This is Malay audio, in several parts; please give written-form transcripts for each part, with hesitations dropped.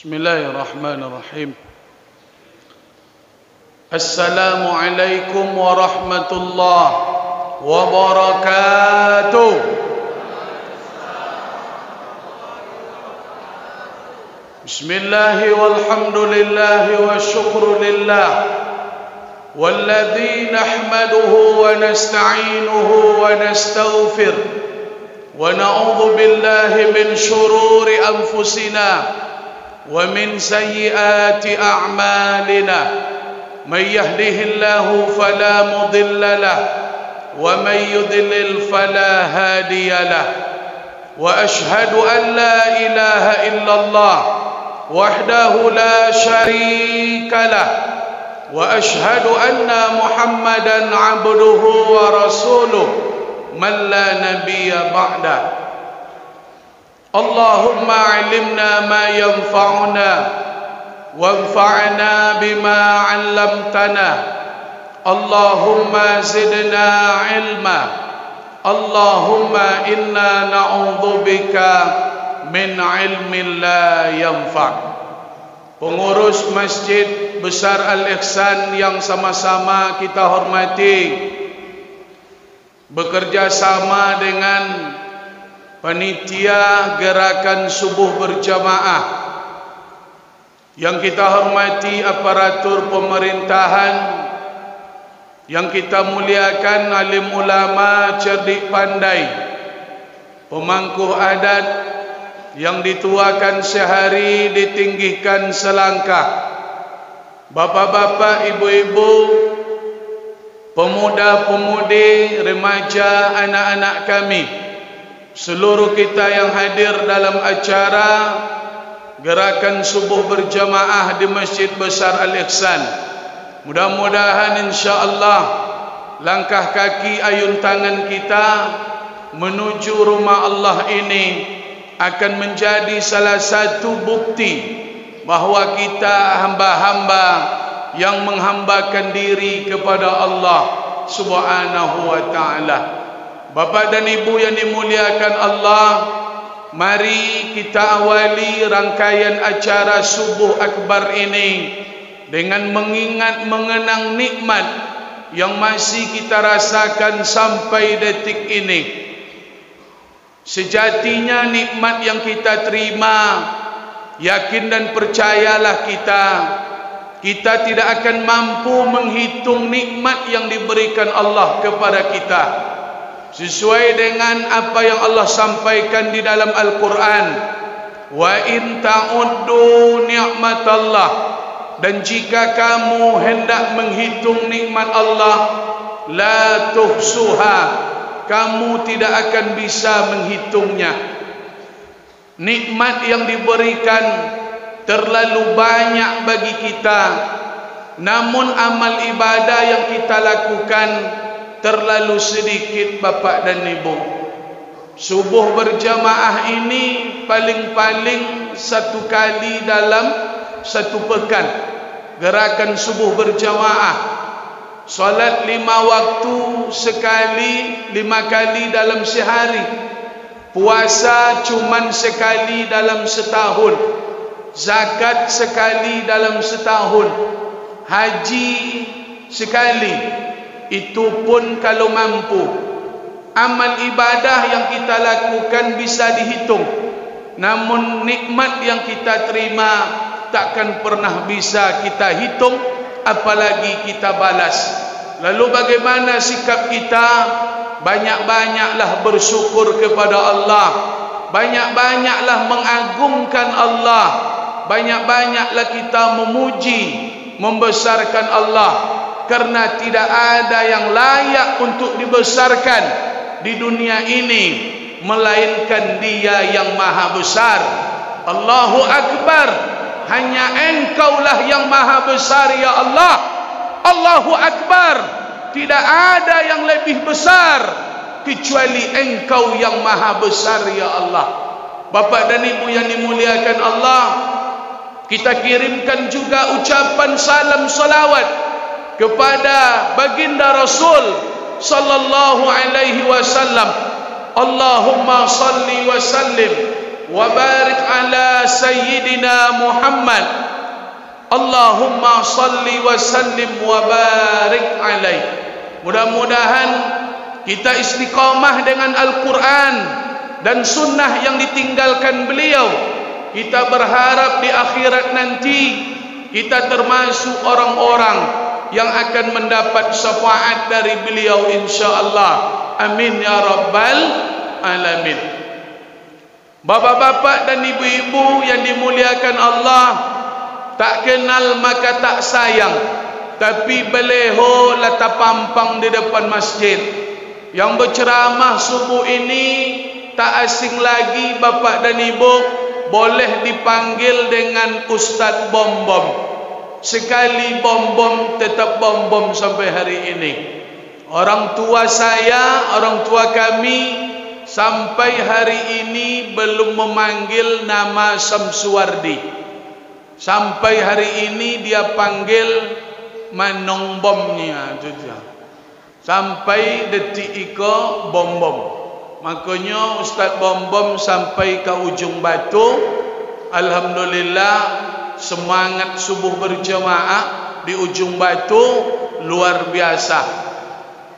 Bismillahirrahmanirrahim. Assalamualaikum warahmatullahi wabarakatuh. Bismillahi walhamdulillahi wa syukru lillah walladhi nahmaduhu wa nasta'inuhu wa nastaghfir wa na'udhu billahi min syururi anfusina wa min sayyiati a'malina may yahdihillahu fala mudilla lahu wa may yudlil fala hadiya lahu wa ashhadu an la ilaha illallah wahdahu la syarika lahu wa ashhadu anna muhammadan abduhu wa rasuluhu man la nabiyya ba'dah. Allahumma alimna ma yanfa'una wanfa'na bima 'allamtana. Allahumma zidna ilma. Allahumma inna na'udzubika min ilmin la yanfa'. Pengurus Masjid Besar Al-Ihsan yang sama-sama kita hormati, bekerja sama dengan panitia gerakan subuh berjamaah yang kita hormati, aparatur pemerintahan yang kita muliakan, alim ulama cerdik pandai, pemangku adat yang dituakan sehari ditinggikan selangkah, bapak-bapak, ibu-ibu, pemuda-pemudi, remaja, anak-anak kami, seluruh kita yang hadir dalam acara gerakan subuh berjamaah di Masjid Besar Al-Ihsan. Mudah-mudahan insya-Allah langkah kaki, ayun tangan kita menuju rumah Allah ini akan menjadi salah satu bukti bahawa kita hamba-hamba yang menghambakan diri kepada Allah Subhanahu wa taala. Bapak dan Ibu yang dimuliakan Allah, mari kita awali rangkaian acara subuh akbar ini dengan mengingat mengenang nikmat yang masih kita rasakan sampai detik ini. Sejatinya nikmat yang kita terima, yakin dan percayalah kita tidak akan mampu menghitung nikmat yang diberikan Allah kepada kita. Sesuai dengan apa yang Allah sampaikan di dalam Al-Quran, wa in ta'uddu ni'matallah, dan jika kamu hendak menghitung nikmat Allah, la tuhsuha, kamu tidak akan bisa menghitungnya. Nikmat yang diberikan terlalu banyak bagi kita, namun amal ibadah yang kita lakukan terlalu sedikit, Bapak dan Ibu. Subuh berjamaah ini paling-paling satu kali dalam satu pekan. Gerakan subuh berjamaah, solat 5 waktu sekali, 5 kali dalam sehari. Puasa cuman sekali dalam setahun. Zakat sekali dalam setahun. Haji sekali, itu pun kalau mampu. Amal ibadah yang kita lakukan bisa dihitung, namun nikmat yang kita terima takkan pernah bisa kita hitung, apalagi kita balas. Lalu bagaimana sikap kita? Banyak-banyaklah bersyukur kepada Allah, banyak-banyaklah mengagungkan Allah, banyak-banyaklah kita memuji, membesarkan Allah, karena tidak ada yang layak untuk dibesarkan di dunia ini melainkan Dia yang Maha Besar. Allahu Akbar. Hanya Engkaulah yang Maha Besar, ya Allah. Allahu Akbar. Tidak ada yang lebih besar kecuali Engkau yang Maha Besar, ya Allah. Bapak dan Ibu yang dimuliakan Allah, kita kirimkan juga ucapan salam salawat kepada baginda Rasul sallallahu alaihi wasallam. Allahumma salli wa sallim wa barik ala sayyidina Muhammad. Allahumma salli wa sallim wa barik alaih. Mudah-mudahan kita istiqamah dengan Al-Quran dan sunnah yang ditinggalkan beliau. Kita berharap di akhirat nanti kita termasuk orang-orang yang akan mendapat syafaat dari beliau insya-Allah. Amin ya rabbal alamin. Bapak-bapak dan ibu-ibu yang dimuliakan Allah, tak kenal maka tak sayang, tapi beleho lata pampang di depan masjid. Yang berceramah subuh ini tak asing lagi bapak dan ibu, boleh dipanggil dengan Ustaz Bom-Bom. Sekali Bom-Bom tetap Bom-Bom sampai hari ini. Orang tua saya, orang tua kami sampai hari ini belum memanggil nama Samsuwardi. Sampai hari ini dia panggil Manong Bomnya saja. Sampai detik iko Bom-Bom. Makanya Ustaz Bom-Bom sampai ke ujung batu. Alhamdulillah semangat subuh berjamaah di ujung batu luar biasa.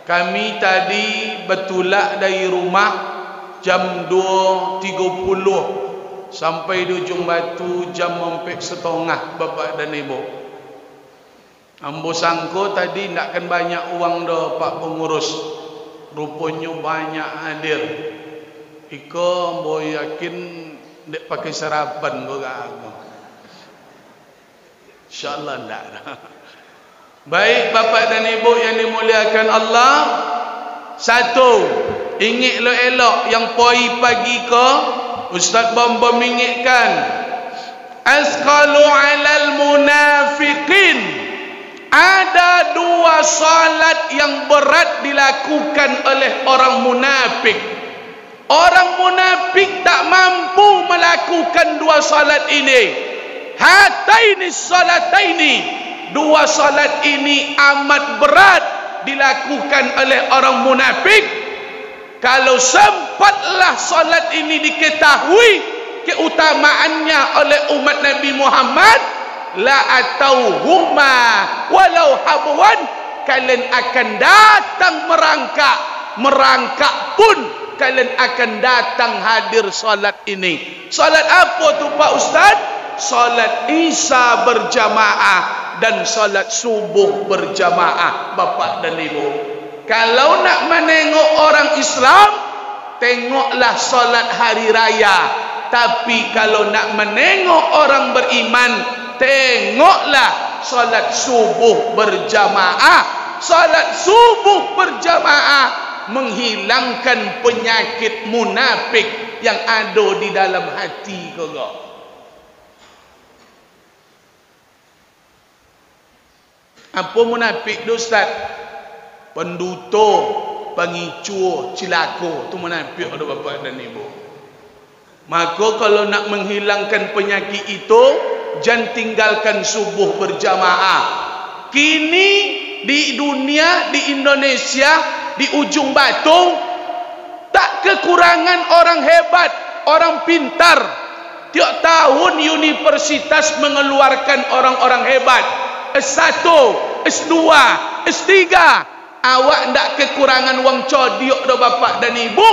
Kami tadi betulak dari rumah jam 2.30 sampai di ujung batu jam 4.30 bapak dan ibu. Ambo sangko tadi nak kan banyak uang dah pak pengurus. Rupanya banyak hadir. Iko ambo yakin dek pakai sarapan go aku. Insyaallah ndak. Baik bapak dan ibu yang dimuliakan Allah, satu, ingat elok-elok yang poi pagi ko Ustaz Bom-Bom ingatkan, asqalu 'alal munafiqin. Ada dua salat yang berat dilakukan oleh orang munafik. Orang munafik tak mampu melakukan dua salat ini. Hataini salataini. Dua salat ini amat berat dilakukan oleh orang munafik. Kalau sempatlah salat ini diketahui keutamaannya oleh umat Nabi Muhammad, la atauhuma walau habwan, kalian akan datang merangkak pun kalian akan datang hadir salat ini. Salat apa tu Pak Ustaz? Salat Isya berjamaah dan salat subuh berjamaah bapak dan ibu. Kalau nak menengok orang Islam, tengoklah salat hari raya. Tapi kalau nak menengok orang beriman, tengoklah salat subuh berjamaah. Salat subuh berjamaah menghilangkan penyakit munafik yang ada di dalam hati kau. Apa munafik tu Ustaz? Penduto, pengicu, cilako, tu munafik ada bapak dan ibu. Maka kalau nak menghilangkan penyakit itu, jangan tinggalkan subuh berjamaah. Kini di dunia, di Indonesia, di ujung batu, tak kekurangan orang hebat, orang pintar. Tiap tahun universitas mengeluarkan orang-orang hebat. S1, S2, S3. Awak ndak kekurangan wang codiok do bapak dan ibu.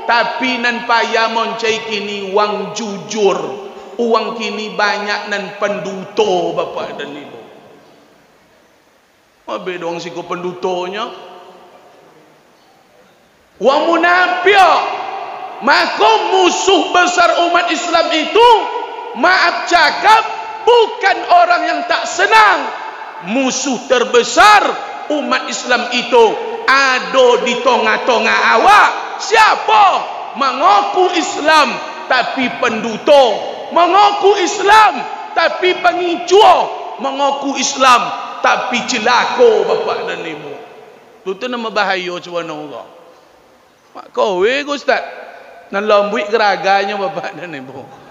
Tapi nan payah moncai kini wang jujur. Uang kini banyak nan penduto bapak dan ibu. Apa dong siku pendutonya? Wang munafik. Maka musuh besar umat Islam itu, maaf cakap, bukan orang yang tak senang. Musuh terbesar umat Islam itu ada di tengah-tengah awak. Siapa? Mengaku Islam tapi penduto, mengaku Islam tapi pengicu, mengaku Islam tapi celako bapak dan ibu. Itu nama bahaya cuba nongol. Mak kowe Ustaz, nan lambui geraganya bapak dan ibu.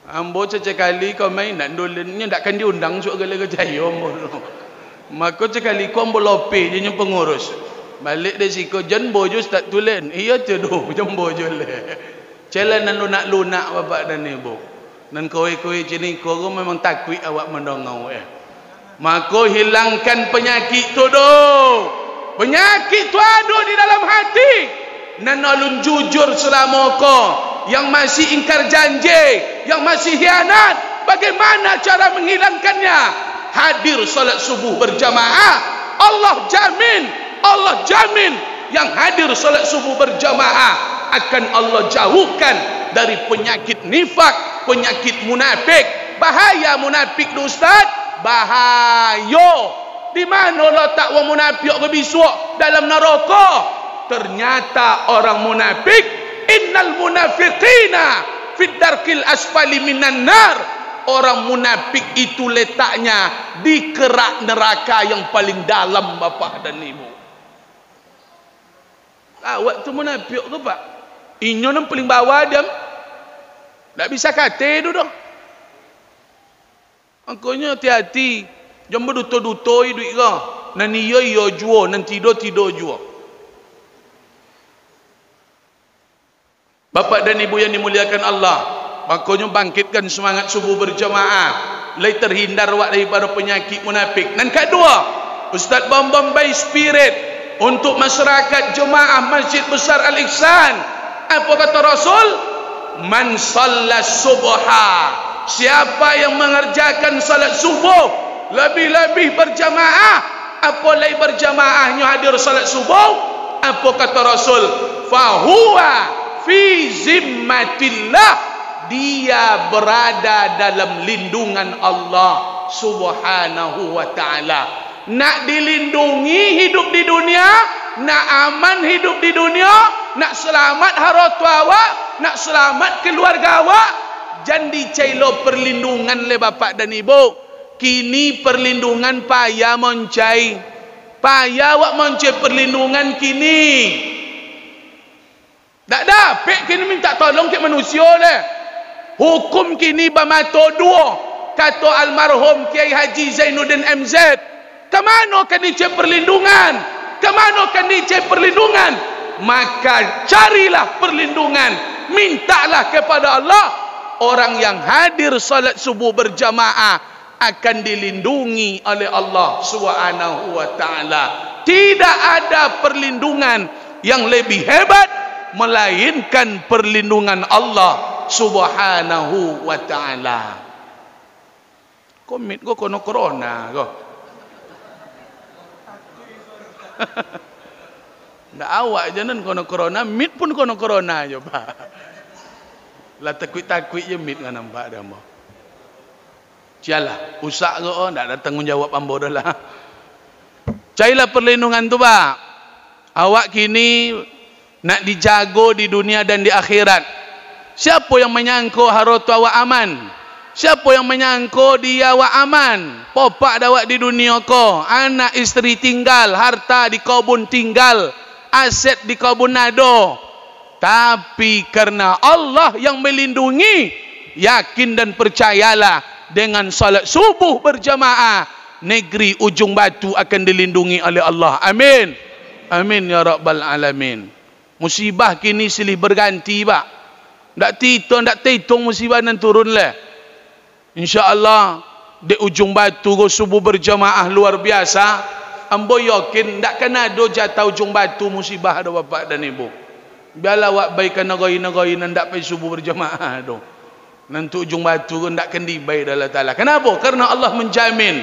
Ambo cecekali kau main nak dolennya takkan diundang juga gala kejaya ambo. Maka cekali kau ambo lope je pengurus. Balik dari siku jan bojo Ustaz tulen. Iya tu doh jan bojo le. Celanan lunak-lunak bapak dan ibu. Dan kowe-kowe sini kau memang takut awak mendongau Maka hilangkan penyakit tu doh. Penyakit tu ada di dalam hati. Dan alun jujur selama kau yang masih ingkar janji, yang masih hianat, bagaimana cara menghilangkannya? Hadir salat subuh berjamaah. Allah jamin yang hadir salat subuh berjamaah akan Allah jauhkan dari penyakit nifak, penyakit munafik. Bahaya munafik tu Ustaz, bahaya. Di mana letak orang munafik ke besok dalam neraka? Ternyata orang munafik, innal munafiqina fid darkil asfali minan nar. Orang munafik itu letaknya di kerak neraka yang paling dalam bapak dan ibu. Awak tu munafik tu pak. Inyo yang paling bawah dia. Tak bisa kata tu dah. Makanya hati-hati. Jangan berduto-duto duit kau. Nanti iya jual, nanti tidur jual. Bapak dan ibu yang dimuliakan Allah, makanya bangkitkan semangat subuh berjamaah. Lai terhindar wak daripada penyakit munafik. Dan kedua, Ustaz Bambang by Spirit untuk masyarakat jemaah Masjid Besar Al-Ihsan. Apa kata Rasul? Man sallas subha. Siapa yang mengerjakan salat subuh lebih-lebih berjamaah, apa lagi berjamaahnya hadir salat subuh? Apa kata Rasul? Fahuwa fi zimmatillah. Dia berada dalam lindungan Allah Subhanahu wa ta'ala. Nak dilindungi hidup di dunia, nak aman hidup di dunia, nak selamat harta awak, nak selamat keluarga awak, jangan dicailo perlindungan le bapak dan ibu. Kini perlindungan payah moncai. Payah awak moncai perlindungan kini. Tak dapat kini minta tolong ke manusia le. Hukum kini bermata dua. Kata almarhum Kiai Haji Zainuddin MZ. Kemana kan dicari perlindungan? Kemana kan dicari perlindungan? Maka carilah perlindungan. Mintalah kepada Allah. Orang yang hadir salat subuh berjamaah akan dilindungi oleh Allah Subhanahu wa ta'ala. Tidak ada perlindungan yang lebih hebat melainkan perlindungan Allah Subhanahu wa ta'ala. Komit kau kono corona kau. Ndak awak jangan kono corona, mit pun kono corona coba. Lah takut-takut je mit kan nampak dah mo. Cialah, usak kau ndak ada tanggungjawab ambo dah lah. Carilah perlindungan tu pak. Awak kini nak dijago di dunia dan di akhirat. Siapa yang menyangka harta awak aman? Siapa yang menyangka dia awak aman? Popak awak di dunia ko, anak isteri tinggal, harta di kebun tinggal, aset di kebun nado. Tapi karena Allah yang melindungi, yakin dan percayalah dengan salat subuh berjamaah, negeri ujung batu akan dilindungi oleh Allah. Amin. Amin ya rabbal alamin. Musibah kini silih berganti pak. Ndak titung musibah nan turun lah. InsyaAllah di ujung batu go subuh berjamaah luar biasa. Ambo yakin ndak kena ada jatah ujung batu musibah ada bapak dan ibu. Biarlah wak baikan negoi-negoi ndak pai subuh berjamaah do. Nanti ujung batu ndak akan dibai Allah Taala. Kenapa? Karena Allah menjamin.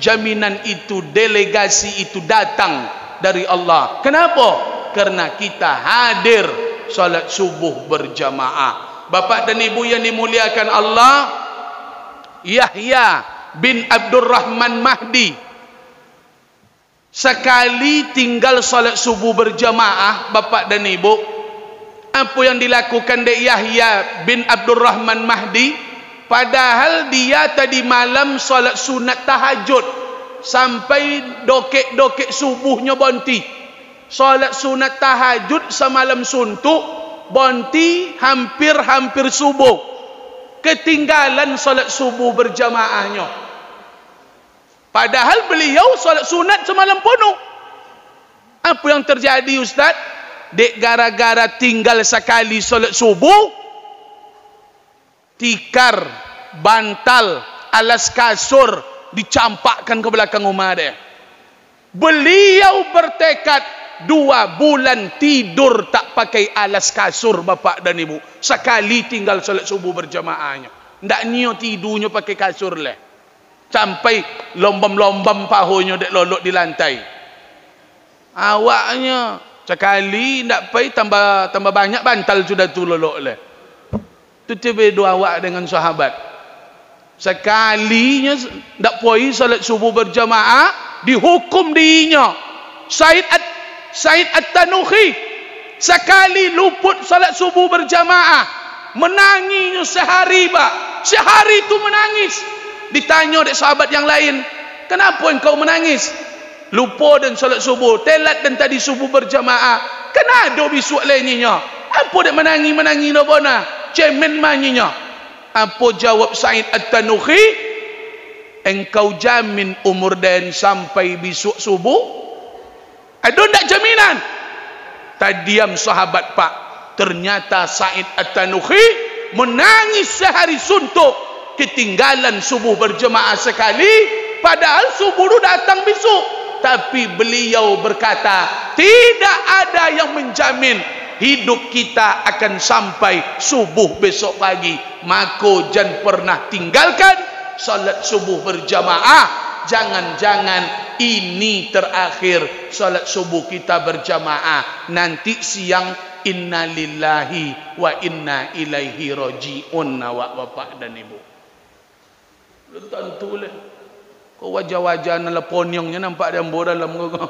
Jaminan itu, delegasi itu datang dari Allah. Kenapa? Karena kita hadir salat subuh berjamaah. Bapak dan ibu yang dimuliakan Allah, Yahya bin Abdurrahman Mahdi sekali tinggal salat subuh berjamaah. Bapak dan ibu, apa yang dilakukan dek Yahya bin Abdurrahman Mahdi? Padahal dia tadi malam salat sunat tahajud sampai dokek-dokek subuhnya bonti. Salat sunat tahajud semalam suntuk, bonti hampir-hampir subuh. Ketinggalan salat subuh berjamaahnya. Padahal beliau salat sunat semalam penuh. Apa yang terjadi Ustaz? Dek gara-gara tinggal sekali salat subuh, tikar, bantal, alas kasur dicampakkan ke belakang rumah dia. Beliau bertekad 2 bulan tidur tak pakai alas kasur bapak dan ibu. Sekali tinggal solat subuh berjamaahnya. Ndak nio tidurnya pakai kasur leh. Sampai lombam-lombam pahunya dek lolok di lantai. Awaknya sekali ndak pai tambah banyak bantal sudah tu lolok leh. Tu tiba awak dengan sahabat. Sekalinya ndak poi salat subuh berjamaah dihukum dinya. Said At-Tanuhi sekali luput salat subuh berjamaah menangisnya sehari sehari itu menangis. Ditanya oleh sahabat yang lain, kenapa engkau menangis? Lupa dan salat subuh, telat dan tadi subuh berjamaah. Kenapa besok lainnya? Apa dia menangi no bona? Cemen manyinya. Apa jawab Said At-Tanuhi? Engkau jamin umur dan sampai besok subuh? Ada tak jaminan? Tadiam sahabat pak. Ternyata Said At-Tanuhi menangis sehari suntuk ketinggalan subuh berjemaah sekali, padahal subuh datang besok. Tapi beliau berkata, tidak ada yang menjamin hidup kita akan sampai subuh besok pagi. Maka jangan pernah tinggalkan salat subuh berjamaah. Jangan-jangan ini terakhir salat subuh kita berjamaah. Nanti siang inna lillahi wa inna ilaihi raji'un. Awak bapak dan ibu, tentu lah. Kau wajah-wajah nala ponyongnya nampak dia ambo dalam kau.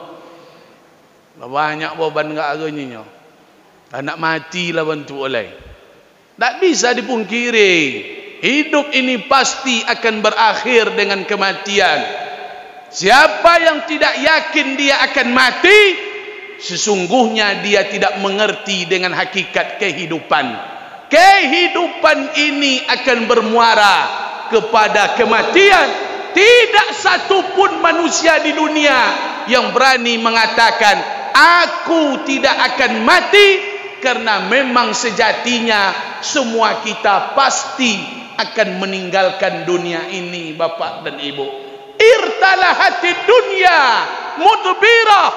Banyak beban gak agaknya. Anak mati lah bantu oleh. Tak bisa dipungkiri. Hidup ini pasti akan berakhir dengan kematian. Siapa yang tidak yakin dia akan mati, sesungguhnya dia tidak mengerti dengan hakikat kehidupan. Kehidupan ini akan bermuara kepada kematian. Tidak satu pun manusia di dunia yang berani mengatakan aku tidak akan mati, karena memang sejatinya semua kita pasti akan meninggalkan dunia ini bapak dan ibu. Irtalahatid dunya mudbirah,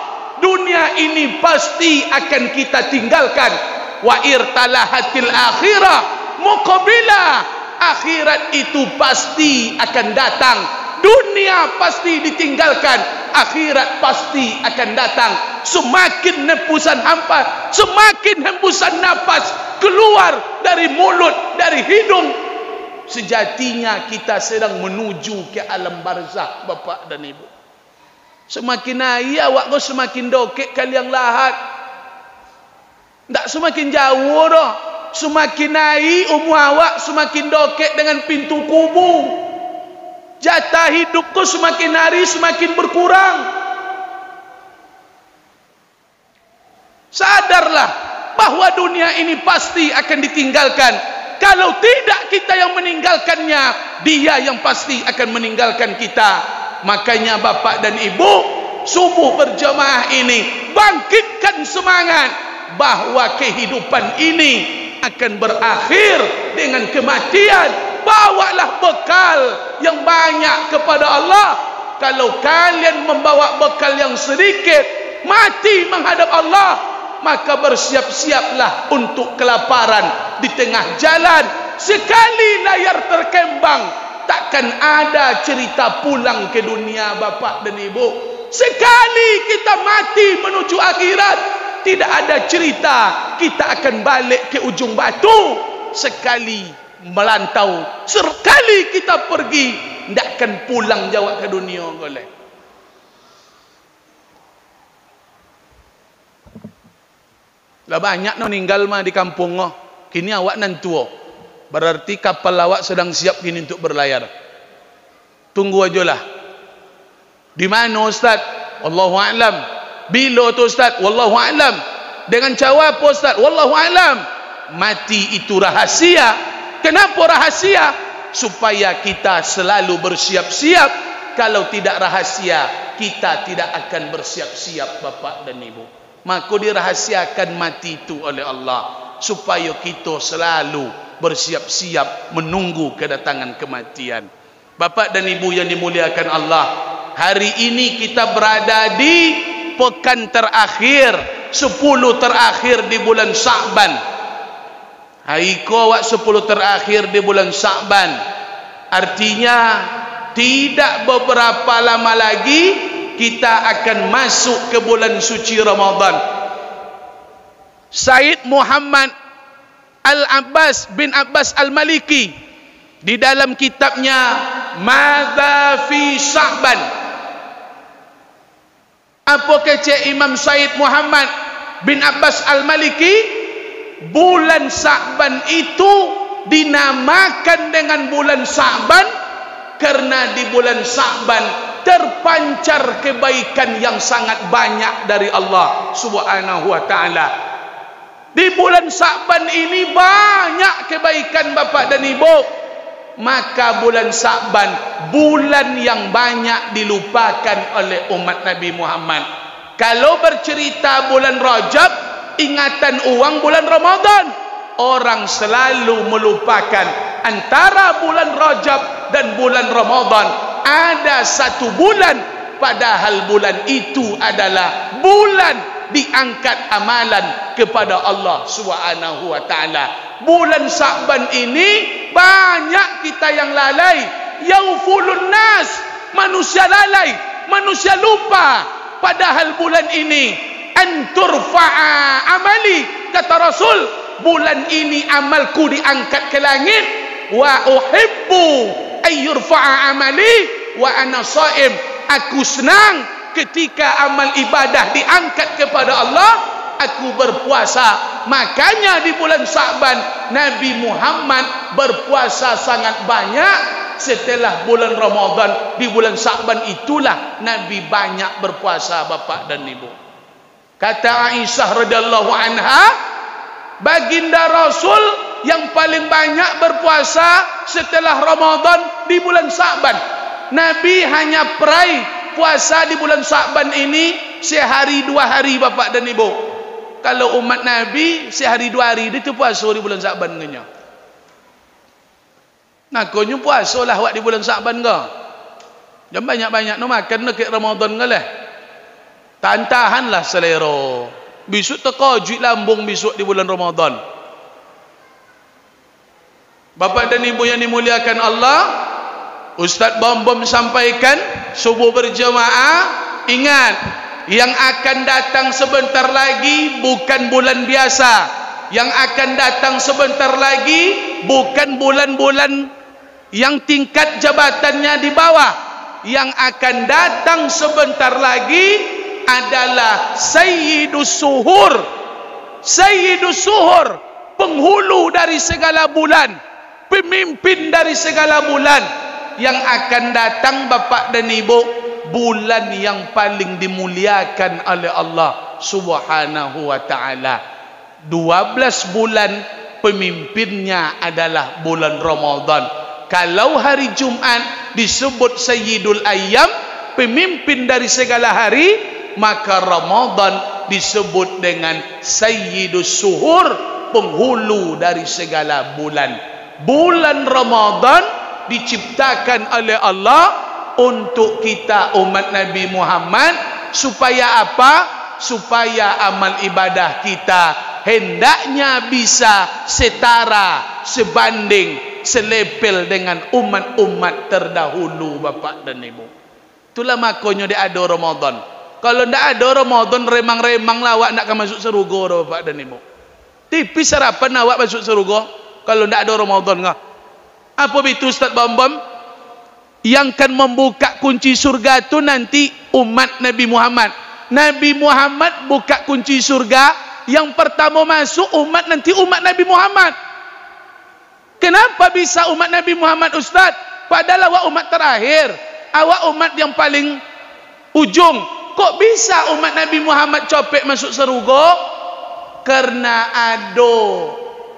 dunia ini pasti akan kita tinggalkan. Wa irtalahatil akhirah muqbilah, akhirat itu pasti akan datang. Dunia pasti ditinggalkan, akhirat pasti akan datang. Semakin semakin hembusan nafas keluar dari mulut, dari hidung, sejatinya kita sedang menuju ke alam barzakh bapak dan ibu. Semakin naik awak kau semakin dokek kalian lahat. Tak semakin jauh dah. Semakin naik umur awak semakin dokek dengan pintu kubur. Jatah hidupku semakin hari semakin berkurang. Sadarlah bahwa dunia ini pasti akan ditinggalkan. Kalau tidak kita yang meninggalkannya, dia yang pasti akan meninggalkan kita. Makanya bapak dan ibu, subuh berjamaah ini bangkitkan semangat bahwa kehidupan ini akan berakhir dengan kematian. Bawalah bekal yang banyak kepada Allah. Kalau kalian membawa bekal yang sedikit, mati menghadap Allah, maka bersiap-siaplah untuk kelaparan di tengah jalan. Sekali layar terkembang, takkan ada cerita pulang ke dunia bapak dan ibu. Sekali kita mati menuju akhirat, tidak ada cerita kita akan balik ke ujung batu. Sekali melantau, sekali kita pergi, tidak akan pulang jawab ke dunia boleh. Lah banyak no ninggal mah di kampung oh. Kini awak nan tua. Berarti kapal awak sedang siap kini untuk berlayar. Tunggu ajalah. Di mana Ustaz? Wallahu a'lam. Bila tu Ustaz? Wallahu a'lam. Dengan cara apa Ustaz? Wallahu a'lam. Mati itu rahasia. Kenapa rahasia? Supaya kita selalu bersiap-siap. Kalau tidak rahasia, kita tidak akan bersiap-siap bapak dan ibu. Maka dirahasiakan mati itu oleh Allah supaya kita selalu bersiap-siap menunggu kedatangan kematian. Bapak dan Ibu yang dimuliakan Allah, hari ini kita berada di pekan terakhir, 10 terakhir di bulan Sya'ban. Haiko awak 10 terakhir di bulan Sya'ban. Artinya tidak beberapa lama lagi kita akan masuk ke bulan suci Ramadan. Said Muhammad Al-Abbas bin Abbas Al-Maliki di dalam kitabnya Madza fi Sya'ban, apa kata Imam Said Muhammad bin Abbas Al-Maliki, bulan Sya'ban itu dinamakan dengan bulan Sya'ban karena di bulan Sya'ban terpancar kebaikan yang sangat banyak dari Allah Subhanahu wa taala. Di bulan Sya'ban ini banyak kebaikan Bapak dan Ibu. Maka bulan Sya'ban, bulan yang banyak dilupakan oleh umat Nabi Muhammad. Kalau bercerita bulan Rajab, ingatan uang bulan Ramadan. Orang selalu melupakan antara bulan Rajab dan bulan Ramadan ada satu bulan, padahal bulan itu adalah bulan diangkat amalan kepada Allah Subhanahu wa taala. Bulan Sya'ban ini banyak kita yang lalai. Yaufulun nas, manusia lalai, manusia lupa. Padahal bulan ini anturfa'a amali, kata Rasul, bulan ini amalku diangkat ke langit. Wa uhibbu ayyurfa'a amali wa ana shaim. Aku senang ketika amal ibadah diangkat kepada Allah, aku berpuasa. Makanya di bulan Sya'ban Nabi Muhammad berpuasa sangat banyak. Setelah bulan Ramadan, di bulan Sya'ban itulah Nabi banyak berpuasa Bapak dan Ibu. Kata Aisyah radhiyallahu anha, baginda Rasul yang paling banyak berpuasa setelah Ramadan di bulan Sya'ban. Nabi hanya perai puasa di bulan Sya'ban ini sehari 2 hari Bapak dan Ibu. Kalau umat Nabi sehari 2 hari dia tu puasa di bulan Sya'ban nya. Nah, konyo puasa lah awak di bulan Sya'ban ke? Jangan banyak-banyak no makan dekat Ramadan ke lah. Tahan-tahanlah selera. Besok terkejut lambung besok di bulan Ramadan. Bapak dan Ibu yang dimuliakan Allah, Ustaz Bom sampaikan subuh berjamaah, ingat yang akan datang sebentar lagi bukan bulan biasa. Yang akan datang sebentar lagi bukan bulan-bulan yang tingkat jabatannya di bawah. Yang akan datang sebentar lagi adalah Sayyidus Suhur. Sayyidus Suhur, penghulu dari segala bulan, pemimpin dari segala bulan. Yang akan datang Bapak dan Ibu, bulan yang paling dimuliakan oleh Allah Subhanahu wa taala. 12 bulan pemimpinnya adalah bulan Ramadan. Kalau hari Jumat disebut Sayyidul Ayyam, pemimpin dari segala hari, maka Ramadan disebut dengan Sayyidus Suhur, penghulu dari segala bulan. Bulan Ramadan diciptakan oleh Allah untuk kita umat Nabi Muhammad supaya apa? Supaya amal ibadah kita hendaknya bisa setara, sebanding, selepel dengan umat-umat terdahulu Bapak dan Ibu. Itulah makanya dia ada Ramadan. Kalau tidak ada Ramadan, remang-remang lah awak nak masuk surga Bapak dan Ibu. Tipis harapan awak masuk surga kalau tidak ada Ramadan kah? Apa itu Ustaz Bambam? Yang akan membuka kunci surga itu nanti umat Nabi Muhammad. Nabi Muhammad buka kunci surga, yang pertama masuk umat nanti umat Nabi Muhammad. Kenapa bisa umat Nabi Muhammad Ustaz? Padahal awak umat terakhir, awak umat yang paling ujung. Kok bisa umat Nabi Muhammad copek masuk surga? Karena ada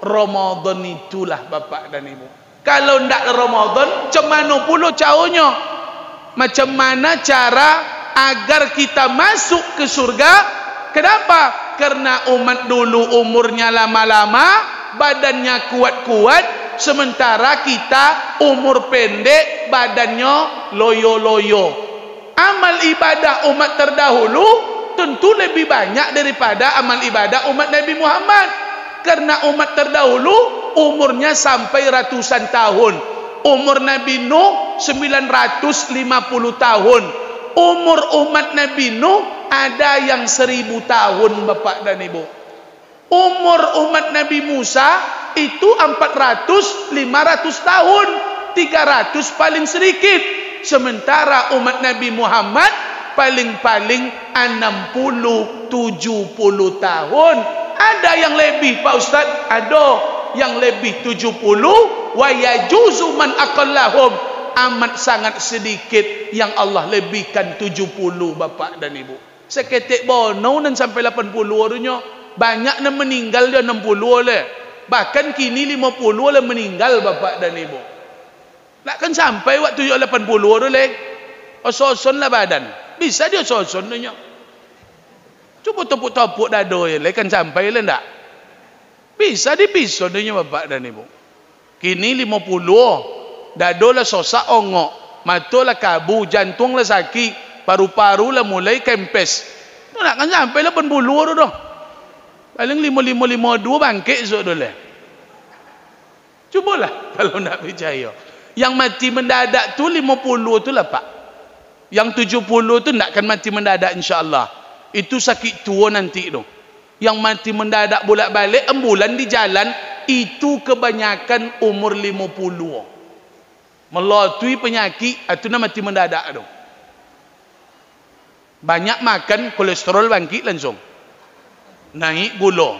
Ramadan itulah Bapak dan Ibu. Kalau tidak Ramadan, macam mana pula caranya? Macam mana cara agar kita masuk ke surga? Kenapa? Karena umat dulu umurnya lama-lama, badannya kuat-kuat, sementara kita umur pendek, badannya loyo-loyo. Amal ibadah umat terdahulu tentu lebih banyak daripada amal ibadah umat Nabi Muhammad. Karena umat terdahulu umurnya sampai ratusan tahun. Umur Nabi Nuh 950 tahun. Umur umat Nabi Nuh ada yang 1000 tahun, Bapak dan Ibu. Umur umat Nabi Musa itu 400, 500 tahun, 300 paling sedikit. Sementara umat Nabi Muhammad paling-paling 60, 70 tahun. Ada yang lebih, Pak Ustaz, ada yang lebih 70. Wa yajuzu man aqallahum, amat sangat sedikit yang Allah lebihkan 70, Bapak dan Ibu. Seketik bono dan sampai 80 orangnya. Banyak yang meninggal dia 60 oleh. Bahkan kini 50 oleh meninggal, Bapak dan Ibu. Takkan sampai waktu 80 oleh. Oson lah badan. Bisa dia oson dia. Cuba tepuk-tepuk dado ya, kan sampai lah enggak? Bisa dipisah dia, Bapak dan Ibu. Kini 50. Dado lah sosak ongok. Mata lah kabu, jantung lah sakit, paru-paru lah mulai kempes. Itu nak kan sampai 80 orang dah. Paling 5552 bangkit esok dulu. Cubalah kalau nak percaya. Yang mati mendadak tu 50 tu lah, Pak. Yang 70 tu tak akan mati mendadak, insya-Allah. Itu sakit tua nanti tu. Yang mati mendadak bolak-balik ambulan di jalan, itu kebanyakan umur 50. Melalui penyakit itu nak mati mendadak tu. Banyak makan, kolesterol bangkit langsung. Naik gula,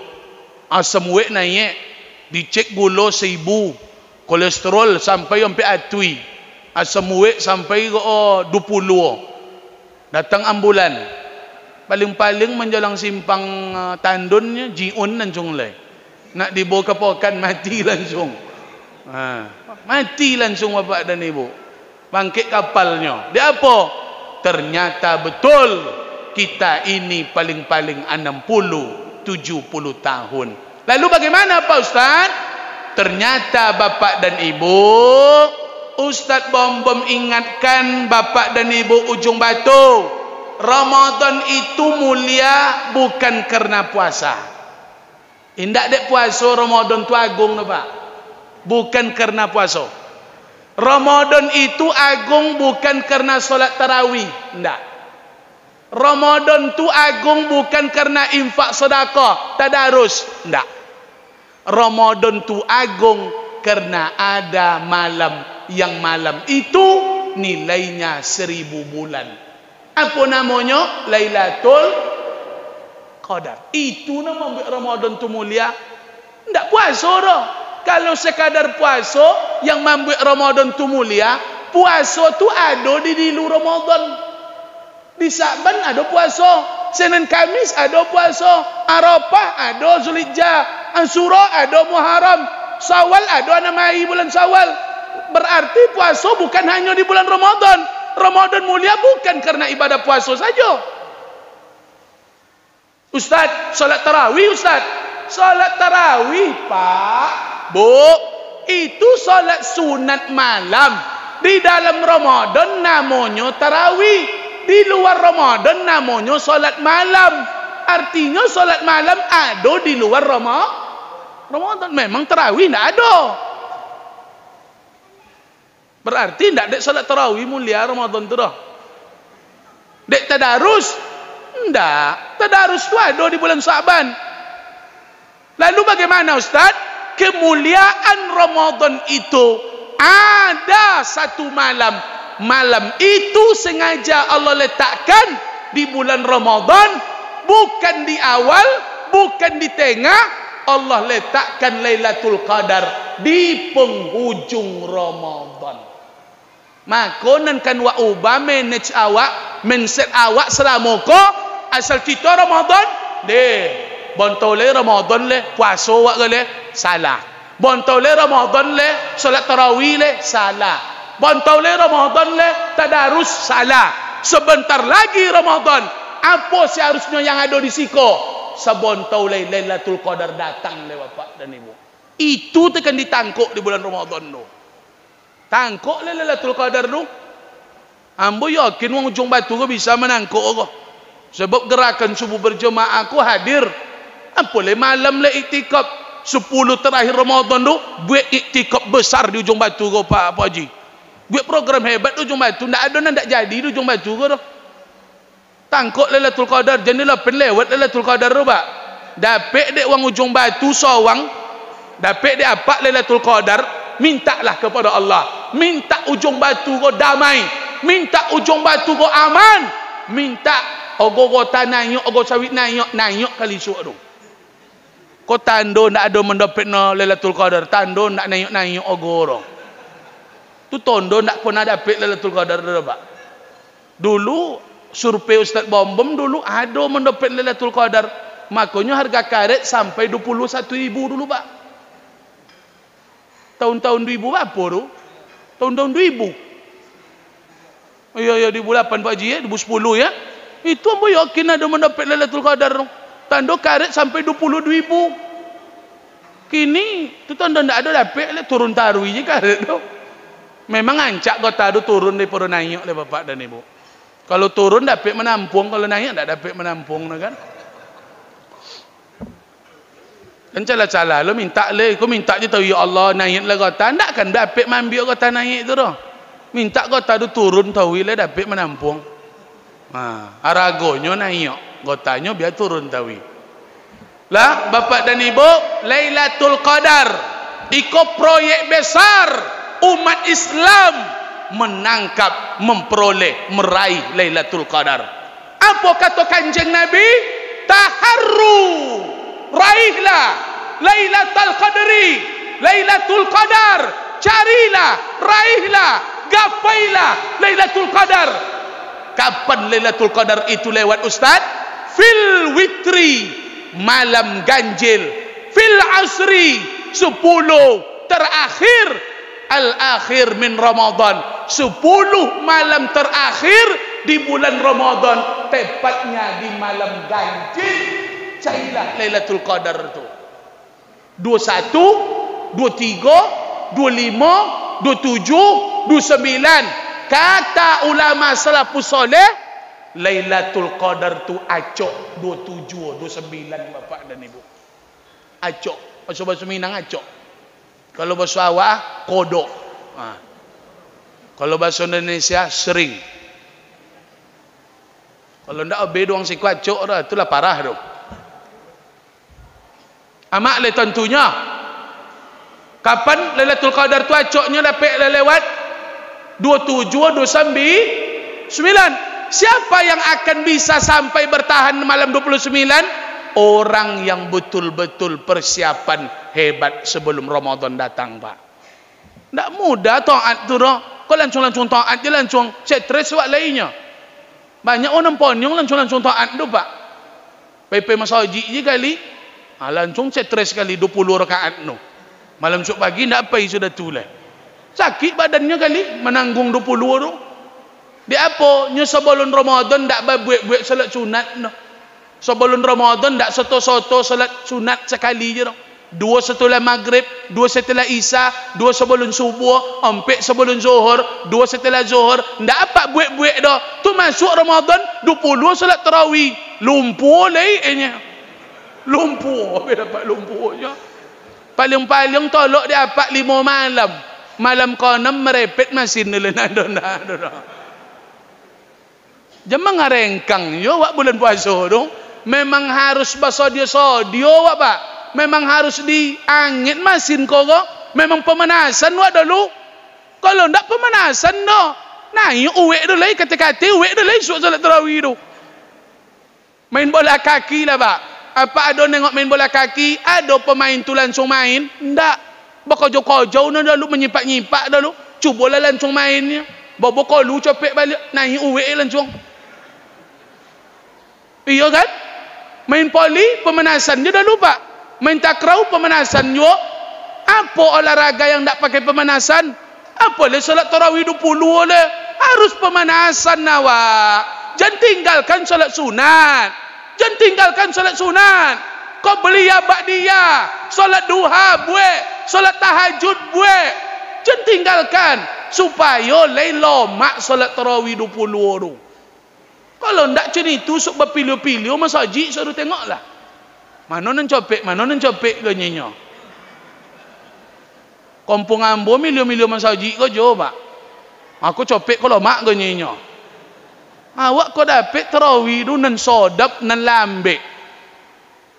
asam urat naik, dicek gula 1000, kolesterol sampai atui, asam urat sampai 20. Datang ambulan, paling-paling menjelang simpang tandunnya jiun langsung leh. Nak dibawa ke pokan mati langsung. Mati langsung, Bapak dan Ibu. Bangkit kapalnya. Dia apa? Ternyata betul kita ini paling-paling 60 70 tahun. Lalu bagaimana, Pak Ustaz? Ternyata Bapak dan Ibu, Ustaz Bom ingatkan Bapak dan Ibu ujung batu, Ramadan itu mulia bukan karena puasa. Indak dek puasa Ramadan tu agung, Pak. Bukan karena puasa. Ramadan itu agung bukan karena solat tarawih. Indak. Ramadan tu agung bukan karena infak sedekah, tadarus. Enggak. Ramadan tu agung karena ada malam, yang malam itu nilainya 1000 bulan. Apa namanya? Lailatul Qadar. Itu nama Ramadan tu mulia. Enggak puasa dah. Kalau sekadar puasa yang membuat Ramadan tu mulia, puasa tu ada di luar Ramadan. Di Sa'ban ada puasa, Senin Kamis ada puasa, Arafah ada, Zulhijjah, Asyura ada, Muharram, Syawal ada, namai bulan Syawal. Berarti puasa bukan hanya di bulan Ramadan. Ramadan mulia bukan karena ibadah puasa saja. Ustaz, salat tarawih, Ustaz. Salat tarawih, Pak, Bu, itu salat sunat malam. Di dalam Ramadan namanya tarawih. Di luar Ramadan namanya solat malam. Artinya solat malam ada di luar Ramadan. Memang tarawih tidak ada. Berarti tidak ada solat tarawih mulia Ramadan tu dah. Dek tadarus? Tidak. Tadarus tu ada di bulan Sa'ban. Lalu bagaimana, Ustaz? Kemuliaan Ramadan itu ada satu malam. Malam itu sengaja Allah letakkan di bulan Ramadan, bukan di awal, bukan di tengah. Allah letakkan Lailatul Qadar di penghujung Ramadan. Maka nan kan wa ubah manage awak, mindset awak selama ko asal kita Ramadan deh. Bontole Ramadan le puasa wak le salah. Bontole Ramadan le solat tarawih le salah. Bontole Ramadan le tadarus salah. Sebentar lagi Ramadan. Apa seharusnya yang ada di siko? Sebontole Lailatul Qadar datang le Bapak dan Ibu. Itu tekan ditangkuk di bulan Ramadan tu. Tangkuk Lailatul Qadar tu. Ambo yakin wong ujung batu ko bisa menangkuk ko. Sebab gerakan subuh berjemaah aku hadir. Apa le malam le iktikaf 10 terakhir Ramadan tu buat iktikaf besar di ujung batu ko Pak Haji. Buat program hebat di ujung batu, ndak ada ndak jadi di ujung batu ko tu. Tangkuk Lailatul Qadar jadilah penlewat Lailatul Qadar tu Pak. Dapat dek wong ujung batu sawang, dapat dek apa Lailatul Qadar. Mintalah kepada Allah, minta ujung batu ko damai, minta ujung batu ko aman, minta ogo tanah ogo sawit nayok kali suak tu. Ko tando ndak ada mendapat no Lailatul Qadar, tando ndak nayok ogo ro. Tu tondo ndak pernah dapat Lailatul Qadar dah Pak. Dulu survei Ustaz Bombom dulu ada mendapat Lailatul Qadar, makanya harga karet sampai 21.000 dulu Pak. Tahun-tahun 2000 apa tu? Tahun-tahun 2000. Ya 2008 Pak Haji ya, 2010 ya. Itu ambo yakin ada mendapat Lailatul Qadar. Tanda karet sampai 20.000. Kini tu tanda ndak ada dapat turun tarwi je karet tu. Memang ancak kota tu turun daripada naik oleh bapak dan ibu. Kalau turun dapat menampung, kalau naik ndak dapat menampung kan. Kan cala-cala lo minta le, kau minta je tahu ya Allah naik lah kota, ndak kan dapat mambil kota naik tu dah. Minta kota tu turun tahu le dapat menampung. Aragonya naik, kotanya biar turun tahu. Lah bapak dan ibu, Lailatul Qadar iko proyek besar umat Islam menangkap, memperoleh, meraih Lailatul Qadar. Apa kata Kanjeng Nabi? Taharru, raihlah Lailatul Qadri, Lailatul Qadar, carilah, raihlah, gapailah Lailatul Qadar. Kapan Lailatul Qadar itu lewat Ustaz? Fil witri, malam ganjil. Fil asri, 10 terakhir, al-akhir min Ramadan, 10 malam terakhir di bulan Ramadan, tepatnya di malam ganjil. Carilah Lailatul Qadar itu. 21, 23, 25, 27, 29. Kata ulama salafus soleh, Lailatul Qadar tu acok 27, 29 bapak dan ibu. Acok, bahasa Minang acok. Kalau bahasa Awak kodok. Kalau bahasa Indonesia sering. Kalau ndak obe doang si acok dah, itulah parah tu. Amak le tentunya. Kapan Lailatul Qadar tu acoknya dapat lewat 27, 29. Siapa yang akan bisa sampai bertahan malam 29? Orang yang betul-betul persiapan hebat sebelum Ramadan datang, Pak. Tak mudah taat tu dah. Kau langsung taat je langsung. Stres buat lainnya. Banyak orang ponyong langsung taat tu, Pak. PP masa haji je kali. Langsung stres kali 20 rakaat tu. Malam esok pagi tak apa sudah tulah. Sakit badannya kali menanggung 20 tu. Dia apa? Nya sebelum Ramadan tak buat salat sunat no. Sebelum Ramadan tak soto-soto salat sunat sekali je no. 2 setelah maghrib, 2 setelah isya, 2 sebelum subuh, 4 sebelum zuhur, 2 setelah zuhur. Tak apa buat dah. Tu masuk Ramadan 20 salat tarawih. Lumpuh lainnya. Lumpuh. Apa dapat lumpuhnya? Paling-paling tolok dia dapat 5 malam. Malam ke-6 merepet masin dulu nada. Jangan ngarengkang yo wak bulan puasa tu. Memang harus basodio wak Pak. Memang harus diangin masin kok. Memang pemanasan wak dulu. Kalau ndak pemanasan no. Naik uwek dulu lagi kata-kata uwek dulu lagi solat tarawih tu. Main bola kaki lah Pak. Apa ada nengok main bola kaki? Ada pemain tu langsung main? Ndak. Berkojau-kojau na dulu menyipak-nyipak dulu. Cubalah langsung mainnya. Bawa kolu copek balik. Naik uwek langsung. Iya kan? Main poli pemanasan je dah lupa. Main takraw pemanasan juga. Apa olahraga yang tak pakai pemanasan? Apa le salat tarawih 20 le? Harus pemanasan awak. Jangan tinggalkan salat sunat. Jangan tinggalkan salat sunat. Kau beli abad dia. Solat duha buat. Solat tahajud buat. Jangan tinggalkan. Supaya lain lomak solat tarawih 20 tu. Kalau ndak macam itu, sok berpilih-pilih. Masa haji, suruh tengoklah. Mana nan copek ke nyenyo. Kampung ambo milio-milio masa haji ke jo, Pak. Aku copek kalau mak ke nyenyo. Awak kau dapat tarawih tu nan sodap, nan lambek.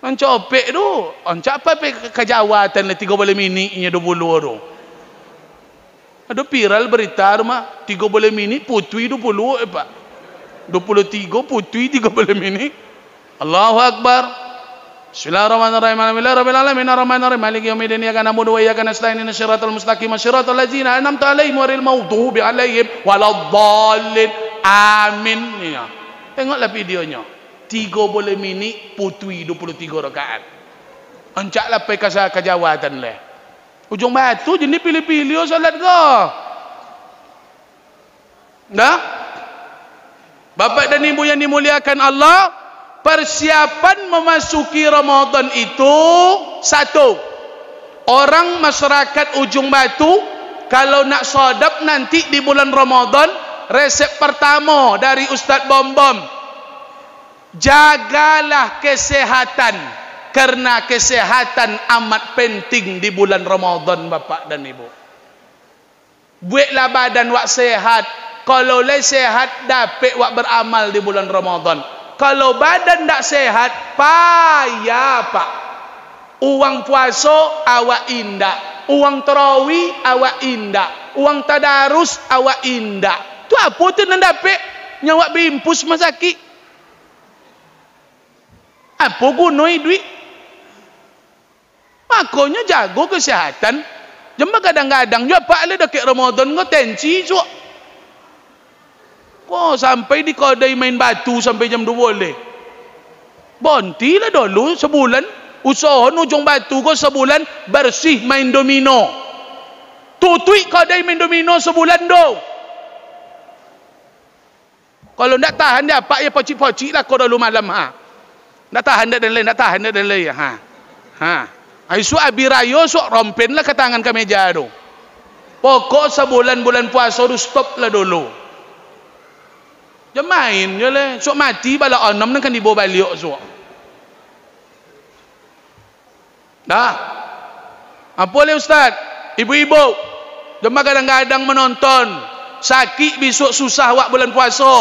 Nan copek tu, oncak apa kejawatan le 30 minit nya 20 tu. Ada viral berita rumah 30 minit putui 20 Pak. 23 putui 30 minit. Allahu Akbar. Bismillahirrahmanirrahim. Alhamdulillahirabbil alamin arrahmanirrahim maliki yaumiddin iyyaka na'budu wa iyyaka nasta'in ihdinas siratal mustaqim siratal ladzina an'amta 'alaihim ghairil maghdubi 'alaihim waladdallin. Amin. Ya. Tengoklah videonya. 30 minit putui 23 rakaat. Encaklah pergi kejawatan leh. Ujung batu jenis pilih-pilih salat kau. Dah? Bapak dan ibu yang dimuliakan Allah, persiapan memasuki Ramadan itu satu. Orang masyarakat Ujung Batu kalau nak sodap nanti di bulan Ramadan, resep pertama dari Ustaz Bom-Bom, jagalah kesehatan. Karena kesehatan amat penting di bulan Ramadan, Bapak dan Ibu. Buatlah badan wak sehat. Kalau le sehat, dapat wak beramal di bulan Ramadan. Kalau badan tak sehat, payah Pak. Uang puasa awak indah. Uang tarawih awak indah. Uang tadarus awak indah. Tu apa tu nak dapat? Nyawak bimpus masakit. Apa gunoi duit? Makanya jago kesehatan. Jempa kadang-kadang juga Pak le dekat Ramadan kau tensi so. Kau sampai di kedai main batu sampai jam 2 boleh. Bonti lah dulu sebulan. Usaha Ujung Batu kau sebulan bersih main domino. Tutui kedai main domino sebulan do. Kalau nak tahan dia Pak ya pocik-pocik lah kau dulu malam ha. Nak tahan dia dan lain ha. Ha. Isu abi rayo sok rompen lah ke tangan ke meja tu. Pokok sebulan bulan puasa tu stop lah dulu. Jangan main je lah. Sok mati bala 6 kan dibawa balik sok. Dah. Apa boleh Ustaz? Ibu-ibu. Jangan kadang-kadang menonton. Sakit besok susah awak bulan puasa.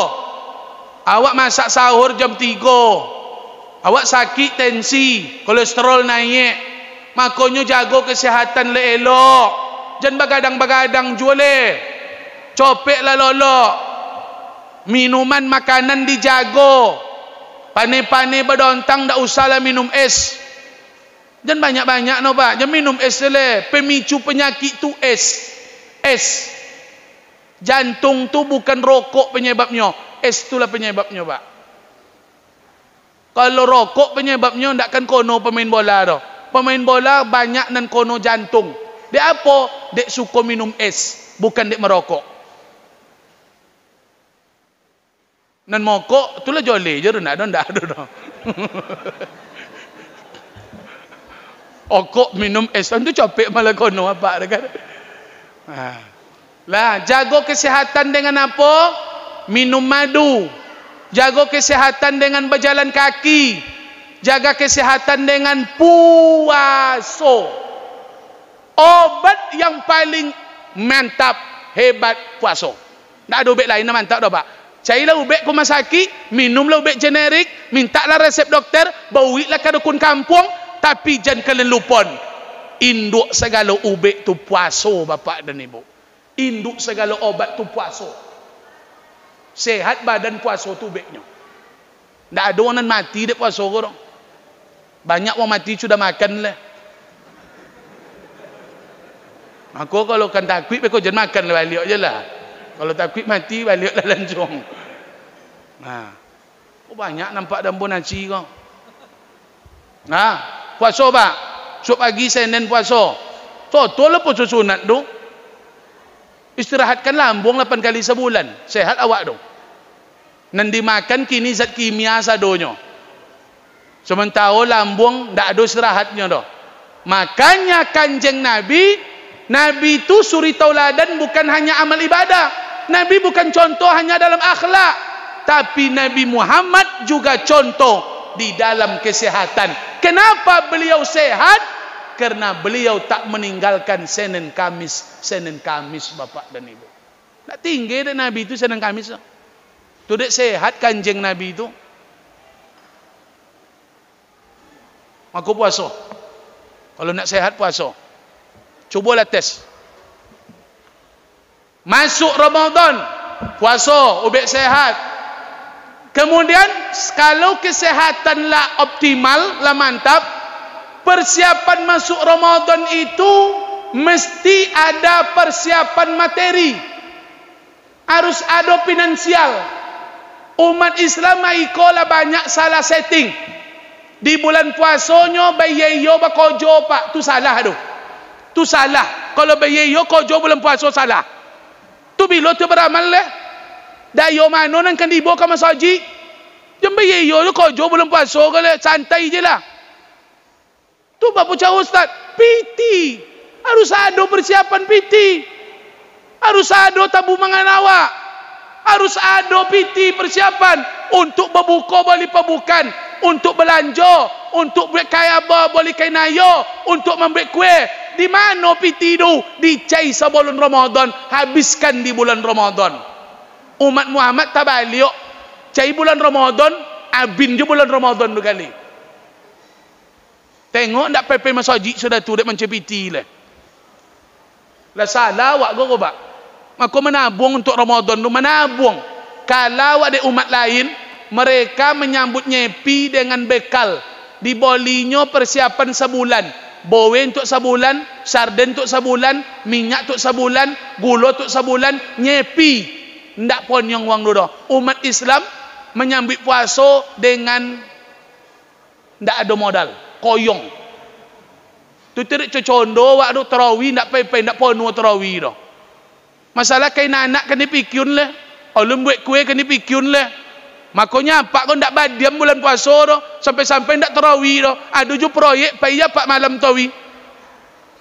Awak masak sahur jam 3. Awak sakit tensi. Kolesterol naik. Makanya jaga kesihatan le elok. Jangan begadang-begadang jual le. Copek lah lolok. Minuman makanan dijaga. Pane-pane berdontang tak usahlah minum es. Jangan banyak-banyak no Pak. Jangan minum es le. Pemicu penyakit tu es. Es. Jantung tu bukan rokok penyebabnya. Es itulah penyebabnya Pak. Kalau rokok penyebabnya tak kan kono pemain bola dah. Pemain bola banyak nan kono jantung. Dia apa? Dek suka minum es, bukan dek merokok. Nan mokok, itulah joleh je nak dah. Okok minum es, tu copek malah kono apa kan? Lah, jaga kesihatan dengan apa? Minum madu. Jaga kesihatan dengan berjalan kaki. Jaga kesihatan dengan puasa. Obat yang paling mantap, hebat puasa. Tak ada ubat lain yang mantap dah Pak. Carilah ubat kau sakit, minumlah ubat generik, mintalah resep doktor, bawilah ke dukun kampung, tapi jangan kalian lupa. Induk segala ubat tu puasa Bapak dan Ibu. Induk segala obat tu puasa. Sehat badan puasa tu ubatnya. Tak ada orang mati dek puasa korang. Banyak orang mati sudah makan lah. Aku kalau kan takut, aku jangan makan lah balik je lah. Kalau takut mati, balik lah lancung. Nah, banyak nampak dambu nasi kau. Nah, puasa Pak. Sok pagi Senin puasa. Total lah puasa sunat tu. Istirahatkan lambung 8 kali sebulan. Sehat awak tu. Nan dimakan kini zat kimia sadonya. Sementara lambung tak ada istirahatnya dah. Makanya kanjeng Nabi itu suri tauladan bukan hanya amal ibadah. Nabi bukan contoh hanya dalam akhlak, tapi Nabi Muhammad juga contoh di dalam kesehatan. Kenapa beliau sehat? Karena beliau tak meninggalkan Senin Kamis Bapak dan Ibu. Tak tinggi dek Nabi itu Senin Kamis. Tu dek sehat kanjeng Nabi itu. Aku puasa. Kalau nak sehat puasa. Cubalah tes. Masuk Ramadan, puasa, ubek sehat. Kemudian kalau kesehatan lah optimal, lah mantap, persiapan masuk Ramadan itu mesti ada persiapan materi. Harus ada finansial. Umat Islam ikolah banyak salah setting. Di bulan puasanya bayeyo bakojo pak, tu salah tu. Tu salah. Kalau bayeyo kojo bulan puasa salah. Tu bila tu beramal leh. Dayo mano nang kan dibawa ke masjid. Jam bayeyo tu kojo bulan puasa kale santai je lah. Tu bapa cakap ustaz, PT. Harus ada persiapan PT. Harus ada tabu mangan awak. Harus ada PT persiapan untuk berbuka balik pembukaan, untuk belanja, untuk beli kaya beli kain nayo, untuk membeli kue. Di mana PT itu? Dicai sebelum Ramadan, habiskan di bulan Ramadan. Umat Muhammad tak balik, cai bulan Ramadan, abin je bulan Ramadan tu kali. Tengok tak pepe masjid sudah tu dek macam PT lah. Lah salah awak go ba. Aku menabung untuk Ramadan tu, menabung. Kalau ada umat lain, mereka menyambut nyepi dengan bekal. Dibolinya persiapan sebulan. Bowe untuk sebulan, sarden untuk sebulan, minyak untuk sebulan, gula untuk sebulan, nyepi. Ndak ponyong wang dulu. Umat Islam menyambut puasa dengan ndak ada modal, koyong. Tu terik cocondo wak do tarawih ndak pepe ndak ponu tarawih do. Masalah kain anak kena pikyun leh. Ulun buat kue kena pikyun leh. Makanya pak kau ndak badiam bulan puasa do, sampai-sampai ndak tarawih do. Ada ju proyek payah pak malam tarawih.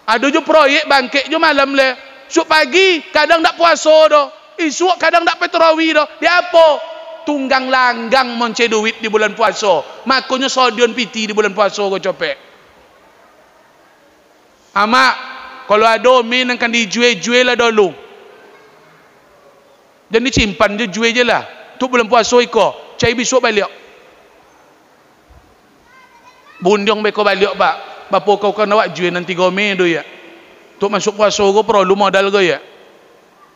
Ada ju proyek bangkit ju malam leh. Suk pagi kadang ndak puasa do. Isuk kadang ndak tarawih do. Dia apa? Tunggang langgang monce duit di bulan puasa. Makanya sodion piti di bulan puasa kau copek. Ama kalau ada min akan dijual lah dulu. Dan disimpan je jual je lah. Tu bulan puasa iko. Cai besok balik. Bundong beko balik pak. Bapa kau kan awak jual nanti gome tu ya. Tu masuk puasa kau perlu modal kau ya.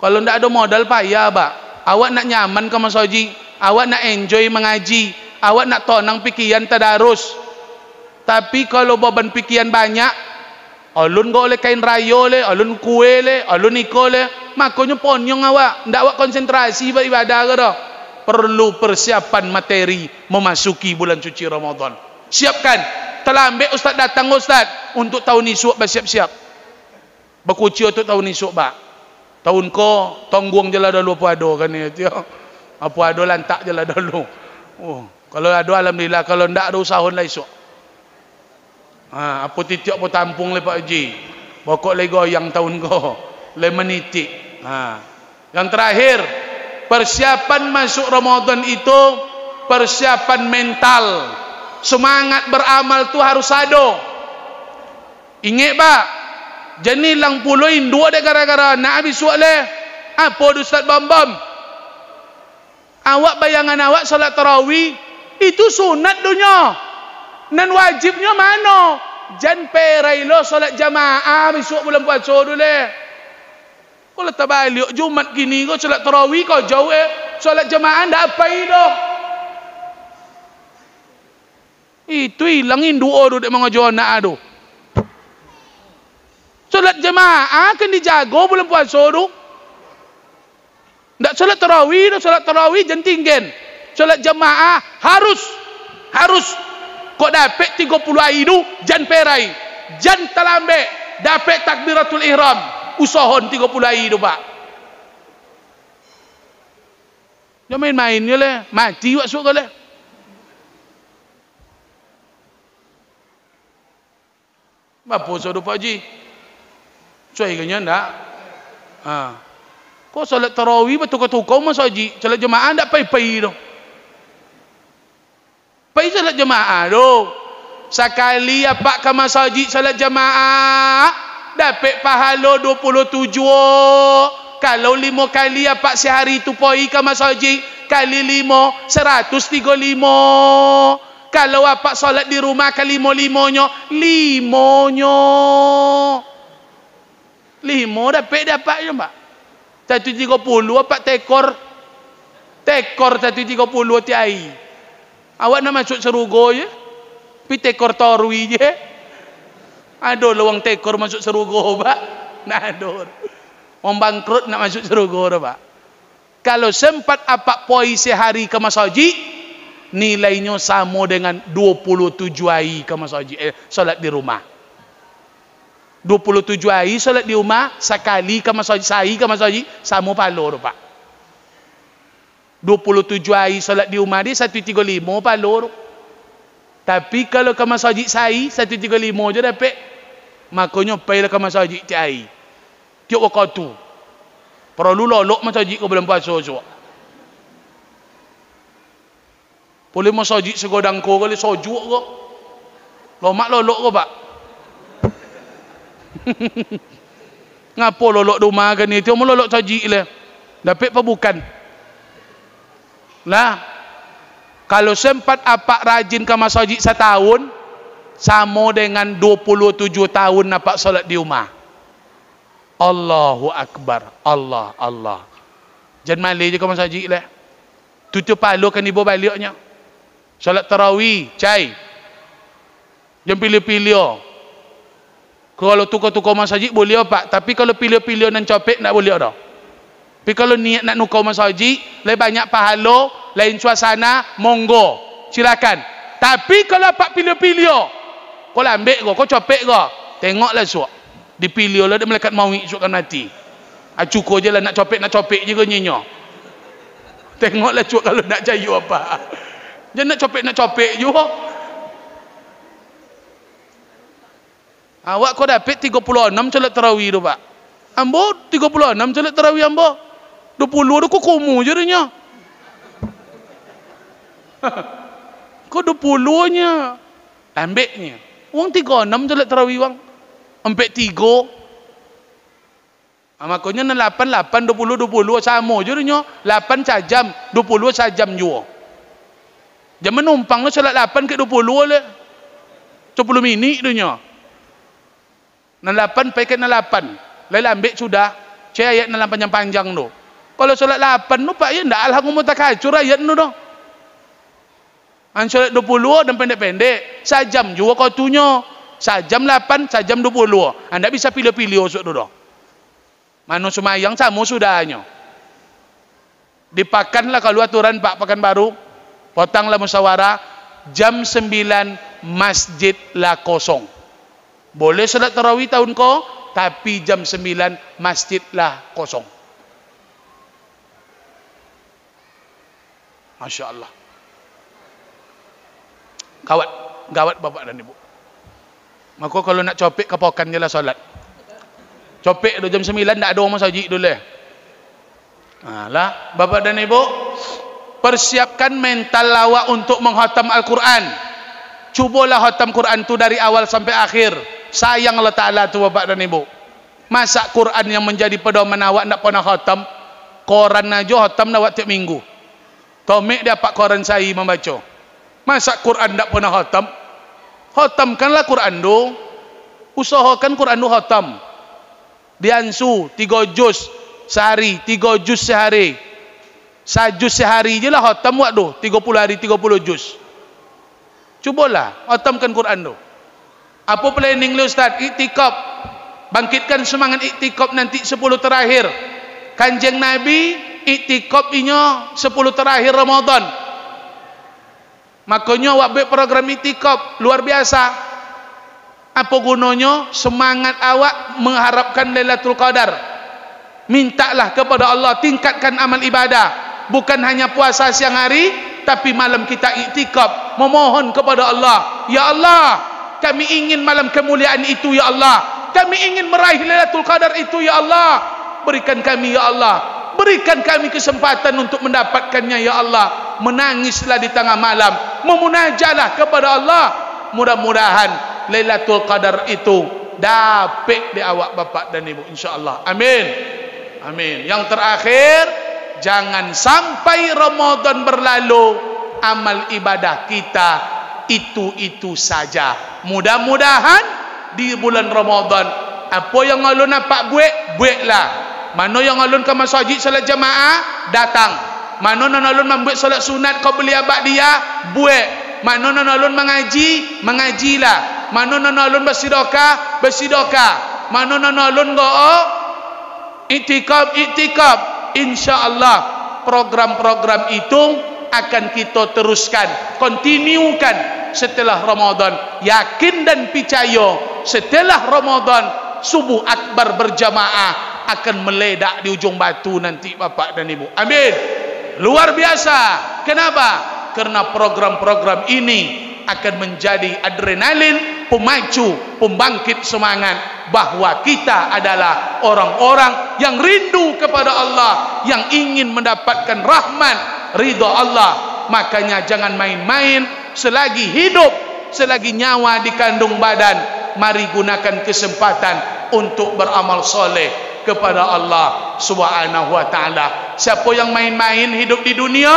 Kalau ndak ada modal payah pak. Awak nak nyaman ke masjid. Awak nak enjoy mengaji. Awak nak tonang pikiran tadarus. Tapi kalau beban pikiran banyak, alun go oleh kain rayo le, alun kue le, alun iko le, makanya ponyong awak, ndak awak konsentrasi beribadah ke dah. Perlu persiapan materi memasuki bulan suci Ramadan. Siapkan. Terlambat ustaz datang ustaz untuk tahun esok bersiap-siap. Berkuci untuk tahun esok pak. Tahun ko tonggung je lah dulu apa ada kan ya. Apa ada lantak je lah dulu. Oh, kalau ada alhamdulillah, kalau ndak ada usaha lah esok. Apa titik apa tampung le Pak Haji. Pokok le goyang tahun ko. Le menitik. Yang terakhir, persiapan masuk Ramadan itu persiapan mental. Semangat beramal tu harus ada. Ingat Pak, jani lang puluhin dua dek gara-gara nak habis suat le. Apa Ustaz Bambam? Awak bayangan awak salat tarawih itu sunat dunia. Nan wajibnya mana? Jan perai lo solat jamaah besok bulan puasa dulu le. Kalau tak balik Jumat gini kau solat tarawih kau jauh solat jamaah ndak apa itu. Itu hilangin doa tu dek mengajar anak tu. Solat jamaah kan dijaga bulan puasa tu. Ndak solat tarawih jan tinggen. Solat jamaah harus kau dapat 30 hari itu jan perai, jan talambe, dapat takbiratul ihram, usahon 30 hari itu pak. Jangan main-main je le, mati wak sok le. Apa saudara Pak Haji? Cuai kanya ndak? Kau salat tarawih bertukar-tukar Mas Haji. Salat jemaah ndak pai-pai tu. Pai salat jemaah tu. Sekali apa ke Mas Haji salat jemaah dapat pahala 27. Kalau 5 kali apa sehari tu poi ke Mas Haji kali 5 135. Kalau apa solat di rumah kali 5-5-nya 5 dapat je Pak. 130 apa tekor 130 tiai. Awak nak masuk serugo je pi tekor torwi je. Ada lawang tekor masuk serugo Pak. Nak ada orang bangkrut nak masuk serugo dah Pak. Kalau sempat apa poi sehari ke Mas Haji nilainya sama dengan 27 hari ke Mas Haji solat di rumah. 27 hari solat di rumah sekali ke Mas Haji, sehari ke Mas Haji sama pahala tu Pak. 27 hari solat di rumah dia 135 pahala tu. Tapi kalau ke Mas Haji sehari 135 je dapat. Makanya paylah ke Mas Haji tiap hari. Tiap waktu tu. Perlu lolok Mas Haji ke bulan puasa so. Boleh Mas Haji segodang ko kali sojuk ke. Lomak lolok ke Pak? Ngapa lolok rumah kan ni? Tiap mau lolok Haji lah. Dapat apa bukan? Lah. Kalau sempat apa rajin ke Mas Haji setahun sama dengan 27 tahun nampak solat di rumah. Allahu Akbar. Allah. Jangan malih je ke Mas Haji lah. Tutup palu kan ibu baliknya. Solat tarawih, cai. Jangan pilih-pilih. Kalau tukar-tukar Mas Haji boleh Pak. Tapi kalau pilih-pilih dan copek tak boleh dah. Tapi kalau niat nak nukar Mas Haji, lebih banyak pahala, lain suasana, monggo. Silakan. Tapi kalau Pak pilih-pilih, kau ambil kau copek kau. Tengoklah suak. Dipilih lah dia malaikat maut suakan mati. Cukup je lah nak copek je ke nyenyo. Tengoklah suak kalau nak cayu apa. Jangan nak copek je. Awak kau dapat 36 solat tarawih tu Pak. Ambo 36 solat tarawih ambo. 20 tu kau kumu je dia. Kau 20 nya. Ambilnya. Wang 36 solat tarawih wang. Ambil 3. Makanya 8 20 sama je dia. 8 sajam, 20 sajam juga. Jangan menumpang lah solat 8 ke 20 lah. 10 minit dia. 8 pakai 8. Lain ambil sudah. Cik ayat 8 panjang-panjang tu. Kalau solat 8 tu Pak ya ndak alhamdulillah takacur ayat tu dah. Solat 20 dan pendek-pendek. Sajam juga kautunya. Sajam 8, sajam 20. Anda bisa pilih-pilih usuk tu dah. Manu semayang sama sudahnya. Dipakanlah kalau aturan Pak Pakan Baru. Potanglah musyawarah. Jam 9 masjid lah kosong. Boleh salat tarawih tahun ko, tapi jam 9 masjidlah kosong. Masya Allah. Gawat bapak dan ibu. Maka kalau nak copek kepokan je lah solat. Copek jam 9 tak ada Mas Haji dulu. Lah, bapak dan ibu, persiapkan mental awak untuk menghatam Al-Quran. Cubalah hatam Quran tu dari awal sampai akhir. Sayang Allah Ta'ala tu bapak dan ibu. Masa Quran yang menjadi pedoman awak nak pernah khatam. Quran aja khatam awak tiap minggu. Tomik dia pak Quran saya membaca. Masa Quran tak pernah khatam. Khatamkanlah Quran tu. Usahakan Quran tu khatam. Diansu 3 juz sehari, 3 juz sehari. 1 juz sehari je lah khatam awak tu. 30 hari 30 juz. Cubalah khatamkan Quran tu. Apa planning lu Ustaz? Iktikaf. Bangkitkan semangat iktikaf nanti 10 terakhir. Kanjeng Nabi iktikaf inya 10 terakhir Ramadan. Makanya awak buat program iktikaf luar biasa. Apa gunanya? Semangat awak mengharapkan Lailatul Qadar. Mintalah kepada Allah, tingkatkan amal ibadah. Bukan hanya puasa siang hari, tapi malam kita iktikaf, memohon kepada Allah, ya Allah, Kami ingin malam kemuliaan itu ya Allah. Kami ingin meraih Lailatul Qadar itu ya Allah. Berikan kami ya Allah. Berikan kami kesempatan untuk mendapatkannya ya Allah. Menangislah di tengah malam, memunajatlah kepada Allah. Mudah-mudahan Lailatul Qadar itu dapat di awak bapak dan ibu insya-Allah. Amin. Amin. Yang terakhir, jangan sampai Ramadan berlalu amal ibadah kita itu saja. Mudah-mudahan di bulan Ramadan apa yang alun nampak buatlah. Mana yang alun ke masjid salat jamaah datang. Mana nan alun membuat salat sunat qabliyah ba'diyah buat. Mana nan alun mengajilah. Mana nan alun bersedekah. Mana nan alun iktikaf. Insya-Allah program-program itu akan kita teruskan, kontinukan setelah Ramadan. Yakin dan percaya setelah Ramadan subuh akbar berjamaah akan meledak di ujung batu nanti bapak dan ibu. Amin. Luar biasa. Kenapa? Karena program-program ini akan menjadi adrenalin, pemacu, pembangkit semangat bahwa kita adalah orang-orang yang rindu kepada Allah, yang ingin mendapatkan rahmat, ridha Allah. Makanya jangan main-main selagi hidup, selagi nyawa di kandung badan. Mari gunakan kesempatan untuk beramal soleh kepada Allah Subhanahu wa taala. Siapa yang main-main hidup di dunia,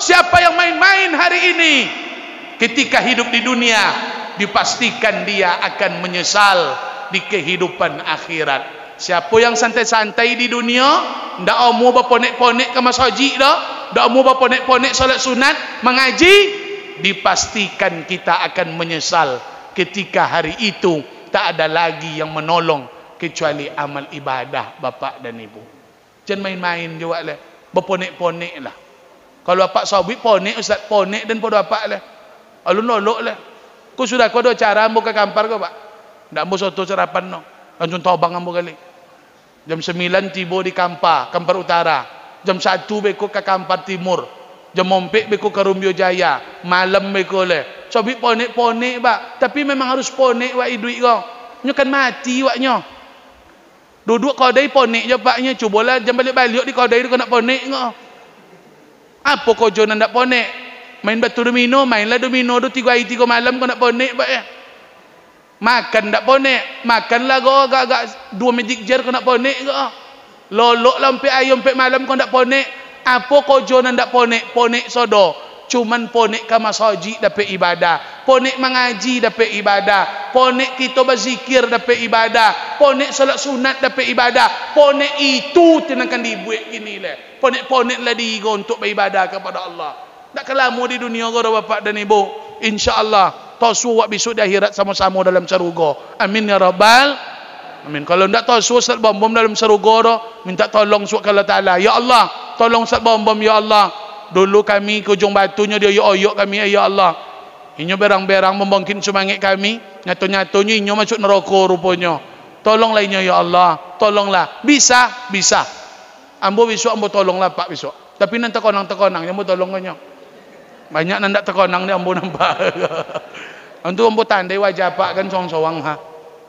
siapa yang main-main hari ini ketika hidup di dunia, dipastikan dia akan menyesal di kehidupan akhirat. Siapa yang santai-santai di dunia, ndak mau berponek-ponek ke masjid dah, ndak mau berponek-ponek salat sunat, mengaji, dipastikan kita akan menyesal ketika hari itu tak ada lagi yang menolong kecuali amal ibadah bapak dan ibu. Jangan main-main juga lah, berponek-ponek lah. Kalau bapak sawit ponek, ustaz ponek dan pada bapak lah. Alun lolok lah. Kau sudah kau ada cara ambo ke kampar kau pak? Ndak ambo soto sarapan no. Langsung tahu bang ambo kali. Jam 9 tiba di kampar utara. Jam 1 beko ke kampar timur. Jam 4 beko ke Rumbio Jaya. Malam beko le. Sobi ponek-ponek pak. Tapi memang harus ponek wak duit kau. Nyo kan mati waknyo. Duduk kodai ponek je paknya. Cubalah jam balik-balik di kodai tu kau nak ponek kau. Apa kau jonan nak ponek? Main batu domino, mainlah domino tu 3 hari 3 malam kau nak ponek pak ya. Makan tak ponek, makanlah kau agak-agak 2 magic jar kau nak ponek kau. Lolok lah sampai ayam sampai malam kau nak ponek. Apa kau jonan tak ponek? Ponek sodo. Cuman ponek ke masjid dapat ibadah. Ponek mengaji dapat ibadah. Ponek kita berzikir dapat ibadah. Ponek salat sunat dapat ibadah. Ponek itu tenakan dibuat gini lah. Ponek-ponek lah diri untuk beribadah kepada Allah. Tak kelama di dunia kau bapak dan ibu. InsyaAllah tasu wak besok di akhirat sama-sama dalam syurga. Amin ya rabbal. Amin. Kalau tak tasu sat bom-bom dalam syurga dah, minta tolong suat Allah Taala. Ya Allah, tolong sat bom-bom ya Allah. Dulu kami ke ujung batunya dia oyok kami ya Allah. Inyo berang-berang membangkit semangat kami. Nyata-nyatanya inyo masuk neraka rupanya. Tolonglah inyo ya Allah. Tolonglah. Bisa. Ambo besok ambo tolonglah pak besok. Tapi nanti tekonang ambo tolong inyo. Banyak nandak terkonang dia ambo nampak. Untuk ambo tandai wajah pak kan song-song ha.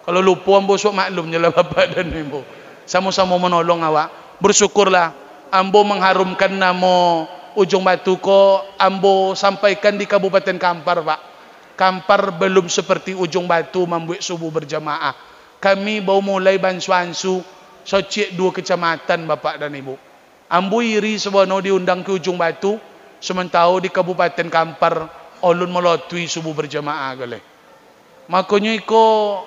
Kalau lupa ambo sok maklum je lah bapak dan ibu. Sama-sama menolong awak. Bersyukurlah ambo mengharumkan nama Ujung Batu ko ambo sampaikan di Kabupaten Kampar pak. Kampar belum seperti Ujung Batu membuat subuh berjamaah. Kami baru mulai bansu-ansu sociek 2 kecamatan bapak dan ibu. Ambo iri sebono diundang ke Ujung Batu. Sementara di Kabupaten Kampar ulun melatui subuh berjamaah gale. Makanya iko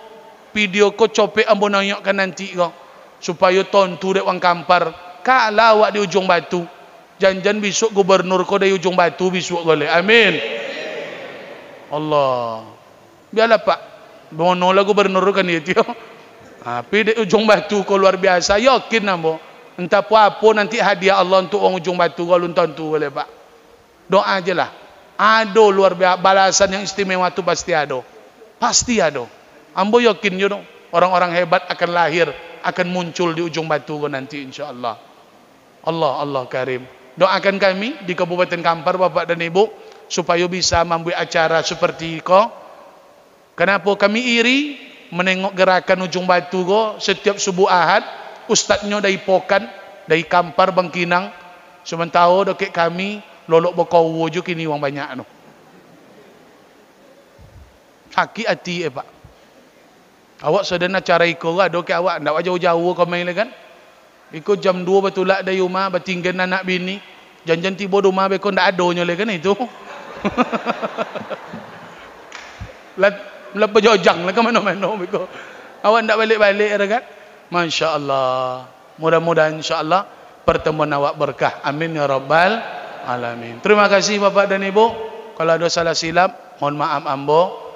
video ko copek ambo nayakkan nanti ko supaya tontu dek wang Kampar kalah awak di Ujung Batu. Jangan besok gubernur ko dari Ujung Batu besok gale. Amin. Allah. Biarlah pak. Bono lah gubernur kan itu. Tapi di Ujung Batu ko luar biasa. Yakin ambo. Entah apa nanti hadiah Allah untuk orang Ujung Batu ko ulun tontu gale pak. Doa aja lah. Ado luar biasa balasan yang istimewa itu pasti ado. Pasti ado. Ambo yakin you know, orang-orang hebat akan lahir, akan muncul di Ujung Batu nanti insya-Allah. Allah karim. Doakan kami di Kabupaten Kampar bapak dan ibu supaya bisa membuat acara seperti ko Kenapa kami iri menengok gerakan ujung batu go setiap subuh Ahad ustaznya dari Pokan, dari Kampar Bangkinang, sementara dekat kami lolok berkawu je kini orang banyak tu. Sakit hati Pak. Awak sedena cara ikut ada ke awak ndak jauh-jauh kau main kan? Ikut jam 2 betulak dari rumah bertinggal anak bini. Jangan tiba rumah beko ndak adonyo le kan itu. Lah pejojang lah ke mana-mana beko. Awak ndak balik-balik kan? Masya-Allah. Mudah-mudahan insya-Allah pertemuan awak berkah. Amin ya rabbal alamin. Terima kasih Bapak dan Ibu. Kalau ada salah silap mohon maaf ambo.